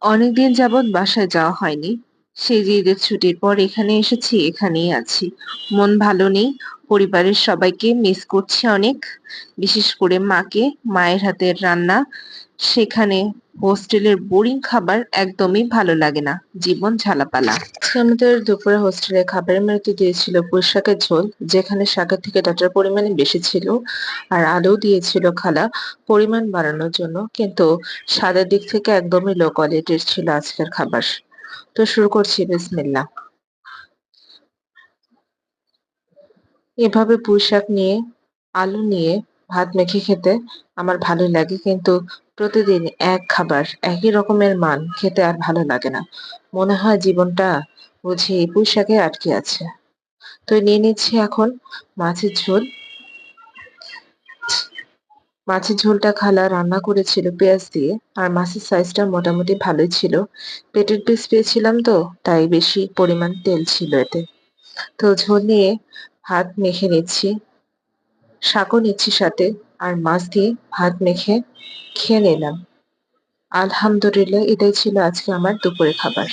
অনেকদিন যাবৎ বাসায় যাওয়া হয়নি। সেই যে ঈদের ছুটির পর এখানে এসেছি, এখানেই আছি। মন ভালো নেই। পরিবারের সবাইকে মিস করছি অনেক। বিশেষ করে মাকে, মায়ের হাতের রান্না। সেখানে হোস্টেলের বোরিং খাবার একদমই ভালো লাগে না। জীবন ঝালাপালা। আজকে আমাদের দুপুরে হোস্টেলে খাবারের মেনুতে দিয়েছিল পুঁই শাকের ঝোল, যেখানে শাকের থেকে ডাঁটার পরিমাণই বেশি ছিল। আর আলু দিয়েছিল খালা পরিমাণ বাড়ানোর জন্য। কিন্তু স্বাদের দিক থেকে একদমই লো কোয়ালিটির ছিল আজকের খাবার। তো শুরু করছি বিসমিল্লাহ। এভাবে পুঁই শাক নিয়ে, আলু নিয়ে ভাত মেখে খেতে আমার ভালোই লাগে, কিন্তু প্রতিদিন এক খাবার, একই রকমের মান খেতে আর ভালো লাগে না। মনে হয় জীবনটা বুঝি এই পুঁই শাকে আটকে আছে। তো নিয়ে নিচ্ছি এখন মাছের ঝোল। মাছের ঝোলটা খালা রান্না করেছিল পেঁয়াজ দিয়ে, আর মাছের সাইজটা মোটামুটি ভালোই ছিল। পেটের পিস পেয়েছিলাম তো, তাই বেশি পরিমাণ তেল ছিল এতে। তো ঝোল নিয়ে ভাত মেখে নিচ্ছি, শাকও নিচ্ছি সাথে, আর মাছ দিয়ে ভাত মেখে খেয়ে নিলাম। আলহামদুলিল্লাহ, এটাই ছিল আজকে আমার দুপুরে খাবার।